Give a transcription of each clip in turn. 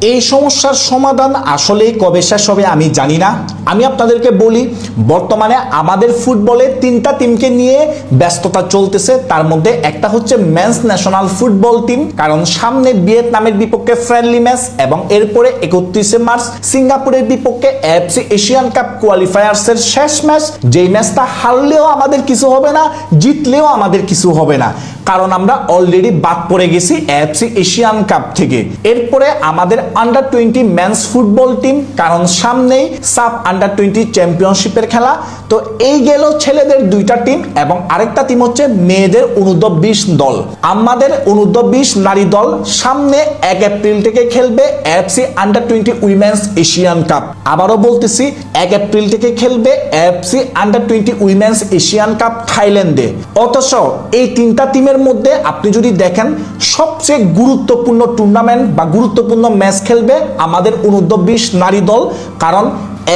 এই সমস্যার সমাধান আসলে কবে শেষ হবে আমি জানি না। আমি আপনাদেরকে বলি, বর্তমানে আমাদের ফুটবলে তিনটা টিমকে নিয়ে ব্যস্ততা চলতেছে। তার মধ্যে একটা হচ্ছে মেন্স ন্যাশনাল ফুটবল টিম, কারণ সামনে ভিয়েতনামের বিপক্ষে ফ্রেন্ডলি ম্যাচ এবং এরপরে 31শে মার্চ সিঙ্গাপুরের বিপক্ষে এএফসি এশিয়ান কাপ কোয়ালিফায়ার্সের শেষ ম্যাচ, যেই ম্যাচটা হারলেও আমাদের কিছু হবে না, জিতলেও আমাদের কিছু হবে না, কারণ আমরা অলরেডি বাদ পড়ে গেছি এএফসি এশিয়ান কাপ থেকে। এরপরে আমাদের আন্ডার 20 মেন্স ফুটবল টিম, কারণ সামনেই সাব আন্ডার 20 চ্যাম্পিয়নশিপের খেলা। তো এই গেল ছেলেদের দুইটা টিম এবং আরেকটা টিম হচ্ছে মেয়েদের অনূর্ধ্ব 20 দল। আমাদের অনূর্ধ্ব 20 নারী দল সামনে 1 এপ্রিল থেকে খেলবে AFC under 20 women's Asian cup. আবারও বলতেছি, 1 এপ্রিল থেকে খেলবে AFC under 20 women's Asian cup থাইল্যান্ডে। অথচ এই তিনটা টিমের মধ্যে আপনি যদি দেখেন, সবচেয়ে গুরুত্বপূর্ণ টুর্নামেন্ট বা গুরুত্বপূর্ণ ম্যাচ খেলবে আমাদের অনূর্ধ্ব 20 নারী দল, কারণ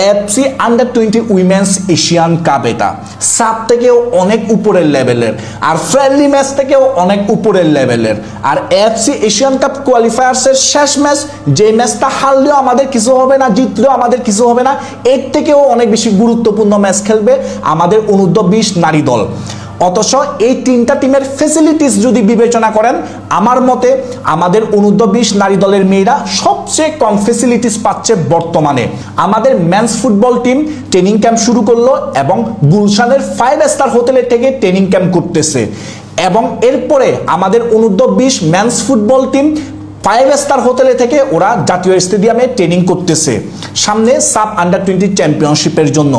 AFC under 20 women's Asian cup এটা সাব থেকেও অনেক উপরের লেভেলের, আর ফ্রেন্ডলি ম্যাচ থেকেও অনেক উপরের লেভেলের। আর এএফসি এশিয়ান কাপ কোয়ালিফায়ার্সের শেষ ম্যাচ, যে ম্যাচটা হারলেও আমাদের কিছু হবে না, জিতলেও আমাদের কিছু হবে না, এর থেকেও অনেক বেশি গুরুত্বপূর্ণ ম্যাচ খেলবে আমাদের অনূর্ধ্ব 20 নারী দল। অথচ এই তিনটা টিমের ফ্যাসিলিটিস যদি বিবেচনা করেন, আমার মতে আমাদের অনূর্ধ্ব 20 নারী দলের মেয়েরা সবচেয়ে কম ফ্যাসিলিটিস পাচ্ছে বর্তমানে। আমাদের men's football team training camp শুরু করলো এবং গুলশানের 5 স্টার হোটেলে থেকে ট্রেনিং ক্যাম্প করতেছে, এবং এরপরে আমাদের অনূর্ধ্ব 20 মেন্স ফুটবল টিম 5 স্টার হোটেলে থেকে ওরা জাতীয় স্টেডিয়ামে ট্রেনিং করতেছে সামনে সাব আন্ডার 20 চ্যাম্পিয়নশিপের জন্য।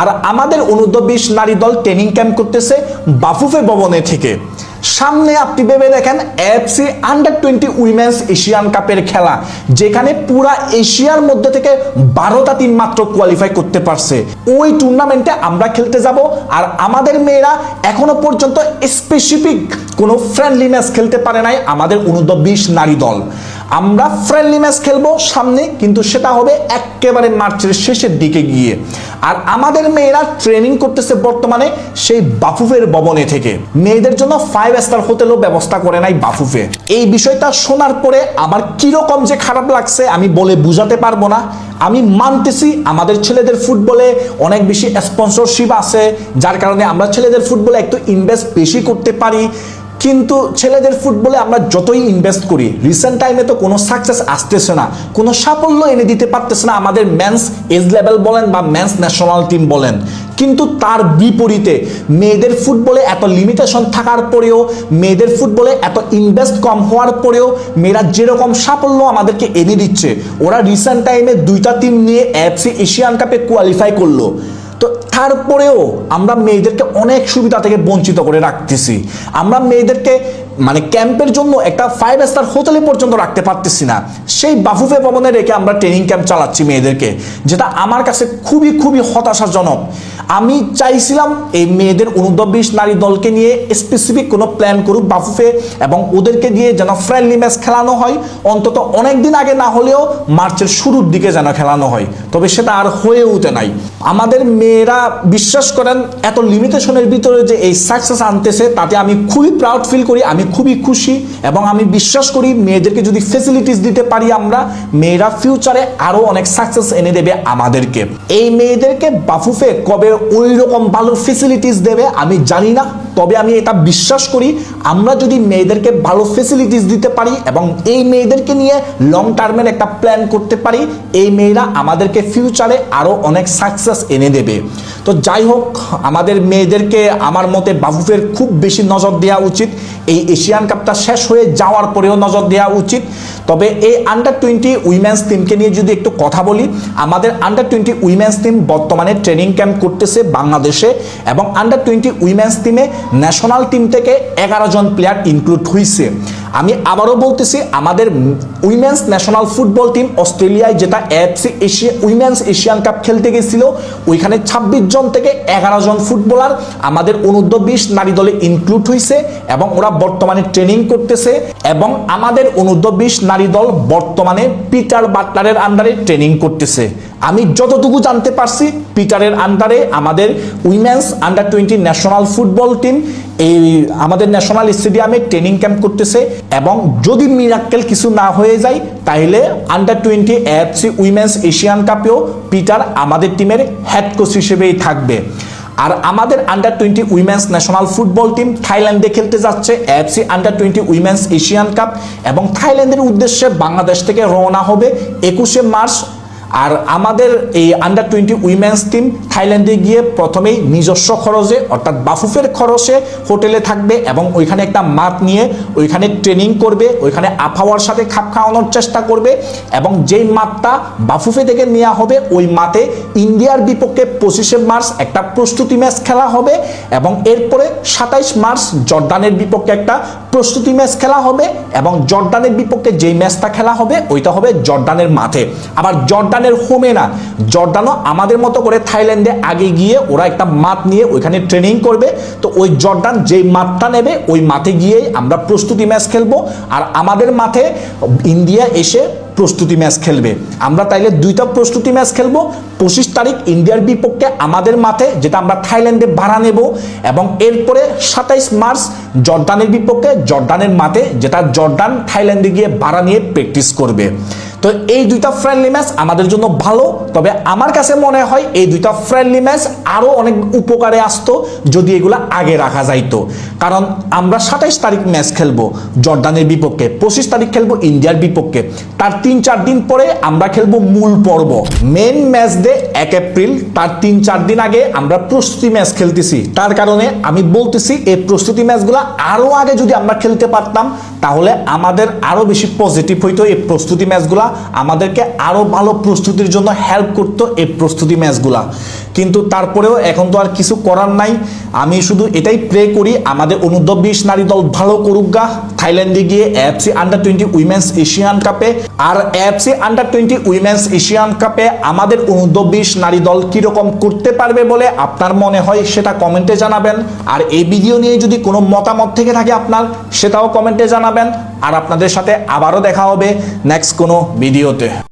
আর আমাদের অনূর্ধ্ব 20 নারী দল ট্রেনিং ক্যাম্প করতেছে বাফুফে ভবনে থেকে। সামনে আপনি ভেবে দেখেন এএফসি আন্ডার 20 উইমেন্স এশিয়ান কাপের খেলা, যেখানে পুরা এশিয়ার মধ্যে থেকে 12টা টিম মাত্র কোয়ালিফাই করতে পারছে। ওই টুর্নামেন্টে আমরা খেলতে যাব, আর আমাদের মেয়েরা এখনো পর্যন্ত স্পেসিফিক কোনো ফ্রেন্ডলি ম্যাচ খেলতে পারে নাই আমাদের অনূর্ধ্ব 20 নারী দল। আমরা ফ্রেন্ডলি ম্যাচ খেলবো সামনে, কিন্তু সেটা হবে একেবারে মার্চের শেষের দিকে গিয়ে। আর আমাদের মেয়েরা ট্রেনিং করতেছে বর্তমানে সেই বাফুফের ভবনে থেকে। মেয়েদের জন্য 5 স্টার হোটেলও ব্যবস্থা করে নাই বাফুফে। এই বিষয়টা শোনার পরে আমার কিরকম যে খারাপ লাগছে আমি বলে বুঝাতে পারবো না। আমি মানতেছি আমাদের ছেলেদের ফুটবলে অনেক বেশি স্পন্সরশিপ আছে, যার কারণে আমরা ছেলেদের ফুটবলে একটু ইনভেস্ট বেশি করতে পারি, কিন্তু ছেলেদের ফুটবলে আমরা যতই ইনভেস্ট করি, রিসেন্ট টাইমে তো কোনো সাকসেস আসতেছে না, কোনো সাফল্য এনে দিতে পারতেছে না আমাদের মেন্স এজ লেভেল বলেন বা মেন্স ন্যাশনাল টিম বলেন। কিন্তু তার বিপরীতে মেয়েদের ফুটবলে এত লিমিটেশন থাকার পরেও, মেয়েদের ফুটবলে এত ইনভেস্ট কম হওয়ার পরেও মেয়েরা যেরকম সাফল্য আমাদেরকে এনে দিচ্ছে, ওরা রিসেন্ট টাইমে 2টা টিম নিয়ে এএফসি এশিয়ান কাপে কোয়ালিফাই করলো। তো তারপরেও আমরা মেয়েদেরকে অনেক সুবিধা থেকে বঞ্চিত করে রাখতেছি। আমরা মেয়েদেরকে মানে ক্যাম্পের জন্য একটা 5 স্টার হোটেলে পর্যন্ত রাখতে পারতেছি না, সেই বাফুফে ভবনে রেখে আমরা ট্রেনিং ক্যাম্প চালাচ্ছি মেয়েদেরকে, যেটা আমার কাছে খুবই খুবই হতাশাজনক। আমি চাইছিলাম এই মেয়েদের অনূর্ধ্ব 20 নারী দলকে নিয়ে স্পেসিফিক কোনো প্ল্যান করুক বাফুফে, এবং ওদেরকে দিয়ে যেন ফ্রেন্ডলি ম্যাচ খেলানো হয়, অন্তত অনেক দিন আগে না হলেও মার্চের শুরুর দিকে যেন খেলানো হয়। তবে সেটা আর হয়ে উঠে নাই। আমাদের মেয়েরা বিশ্বাস করেন এত লিমিটেশনের ভিতরে যে এই সাকসেস আনতেছে, তাতে আমি খুবই প্রাউড ফিল করি, আমি খুবই খুশি, এবং আমি বিশ্বাস করি মেয়েদেরকে যদি ফ্যাসিলিটিস দিতে পারি আমরা, মেয়েরা ফিউচারে আরো অনেক সাকসেস এনে দেবে আমাদেরকে। এই মেয়েদেরকে বাফুফে কবে ওই রকম ভালো ফ্যাসিলিটিস দেবে আমি জানি না, তবে আমি এটা বিশ্বাস করি আমরা যদি মেয়েদেরকে ভালো ফ্যাসিলিটিস দিতে পারি এবং এই মেয়েদেরকে নিয়ে লং টার্মের একটা প্ল্যান করতে পারি, এই মেয়েরা আমাদেরকে ফিউচারে আরো অনেক সাকসেস এনে দেবে। তো যাই হোক, আমাদের মেয়েদেরকে আমার মতে বাফুফের খুব বেশি নজর দেওয়া উচিত। এই এশিয়ান কাপটা শেষ হয়ে যাওয়ার পরেও নজর দেওয়া উচিত। তবে এই আন্ডার 20 উইমেন্স টিমকে নিয়ে যদি একটু কথা বলি, আমাদের আন্ডার 20 উইমেন্স টিম বর্তমানে ট্রেনিং ক্যাম্প করতেছে বাংলাদেশে, এবং আন্ডার 20 উইমেন্স টিমে ন্যাশনাল টিম থেকে 11 জন প্লেয়ার ইনক্লুড হয়েছে। আমি আবারও বলতেছি, আমাদের উইমেন্স ন্যাশনাল ফুটবল টিম অস্ট্রেলিয়ায় যেটা এএফসি উইমেন্স এশিয়ান কাপ খেলতে গেছিল, ওইখানে 26 জন থেকে 11 জন ফুটবলার আমাদের অনূর্ধ্ব 20 নারী দলে ইনক্লুড হয়েছে, এবং ওরা বর্তমানে ট্রেনিং করতেছে এবং আমাদের অনূর্ধ্ব-20 নারী দল বর্তমানে পিটার বাটলারের আন্ডারে ট্রেনিং করতেছে। আমি যতটুকু জানতে পারছি পিটারের আন্ডারে আমাদের women's under-20 national football team এই আমাদের ন্যাশনাল স্টেডিয়ামে ট্রেনিং ক্যাম্প করতেছে এবং যদি মিরাক্কেল কিছু না হয়ে যায় তাহলে under-20 AFC women's Asian কাপেও Peter আমাদের টিমের হেড কোচ হিসেবেই থাকবে। আর আমাদের under-20 women's national football team থাইল্যান্ডে খেলতে যাচ্ছে AFC under-20 women's Asian cup এবং থাইল্যান্ডের উদ্দেশ্যে বাংলাদেশ থেকে রওনা হবে 21শে মার্চ। আর আমাদের এই আন্ডার-20 উইমেন্স টিম থাইল্যান্ডে গিয়ে প্রথমেই নিজস্ব খরচে অর্থাৎ বাফুফের খরচে হোটেলে থাকবে এবং ওইখানে একটা মাঠ নিয়ে ওইখানে ট্রেনিং করবে, ওইখানে আবহাওয়ার সাথে খাপ খাওয়ানোর চেষ্টা করবে এবং যেই মাঠটা বাফুফে থেকে নেওয়া হবে ওই মাঠে ইন্ডিয়ার বিপক্ষে 25শে মার্চ একটা প্রস্তুতি ম্যাচ খেলা হবে এবং এরপরে 27 মার্চ জর্ডানের বিপক্ষে একটা প্রস্তুতি ম্যাচ খেলা হবে এবং জর্ডানের বিপক্ষে যেই ম্যাচটা খেলা হবে ওইটা হবে জর্ডানের মাঠে। আবার জর্ডানের হোমে না, জর্ডানও আমাদের মতো করে থাইল্যান্ডে আগে গিয়ে ওরা একটা মাঠ নিয়ে ওইখানে ট্রেনিং করবে। তো ওই জর্ডান যেই মাঠটা নেবে ওই মাঠে গিয়েই আমরা প্রস্তুতি ম্যাচ খেলবো আর আমাদের মাঠে ইন্ডিয়া এসে প্রস্তুতি ম্যাচ খেলবে। আমরা তাইলে দুইটা প্রস্তুতি ম্যাচ খেলবো। 25 তারিখ ইন্ডিয়ার বিপক্ষে আমাদের মাঠে, যেটা আমরা থাইল্যান্ডে ভাড়া নেব, এবং এরপরে 27 মার্চ জর্ডানের বিপক্ষে জর্ডানের মাঠে, যেটা জর্ডান থাইল্যান্ডে গিয়ে ভাড়া নিয়ে প্র্যাকটিস করবে। তো এই দুইটা ফ্রেন্ডলি ম্যাচ আমাদের জন্য ভালো, তবে আমার কাছে মনে হয় এই দুইটা ফ্রেন্ডলি ম্যাচ আরও অনেক উপকারে আসতো যদি এগুলো আগে রাখা যাইতো। কারণ আমরা 27 তারিখ ম্যাচ খেলবো জর্ডানের বিপক্ষে, 25 তারিখ খেলবো ইন্ডিয়ার বিপক্ষে, তার 3-4 দিন পরে আমরা খেলবো মূল পর্ব। মেন ম্যাচ ডে 1 এপ্রিল, তার 3-4 দিন আগে আমরা প্রস্তুতি ম্যাচ খেলতেছি। তার কারণে আমি বলতেছি এই প্রস্তুতি ম্যাচগুলো আরও আগে যদি আমরা খেলতে পারতাম তাহলে আমাদের আরও বেশি পজিটিভ হইতো। এই প্রস্তুতি ম্যাচগুলা আমাদেরকে আরও ভালো প্রস্তুতির জন্য হেল্প করতো এই প্রস্তুতি ম্যাচগুলা। কিন্তু তারপরেও এখন তো আর কিছু করার নাই। আমি শুধু এটাই প্রে করি আমাদের অনূর্ধ্ব-20 নারী দল ভালো করুক গা থাইল্যান্ডে গিয়ে এএফসি আন্ডার-20 উইমেন্স এশিয়ান কাপে। আর এএফসি আন্ডার-20 উইমেন্স এশিয়ান কাপে আমাদের অনূর্ধ্ব-20 নারী দল কীরকম করতে পারবে বলে আপনার মনে হয় সেটা কমেন্টে জানাবেন। আর এই ভিডিও নিয়ে যদি কোনো মতামত থেকে থাকে আপনার, সেটাও কমেন্টে জানাবেন। আর আপনাদের সাথে আবারও দেখা হবে নেক্সট কোনো ভিডিওতে।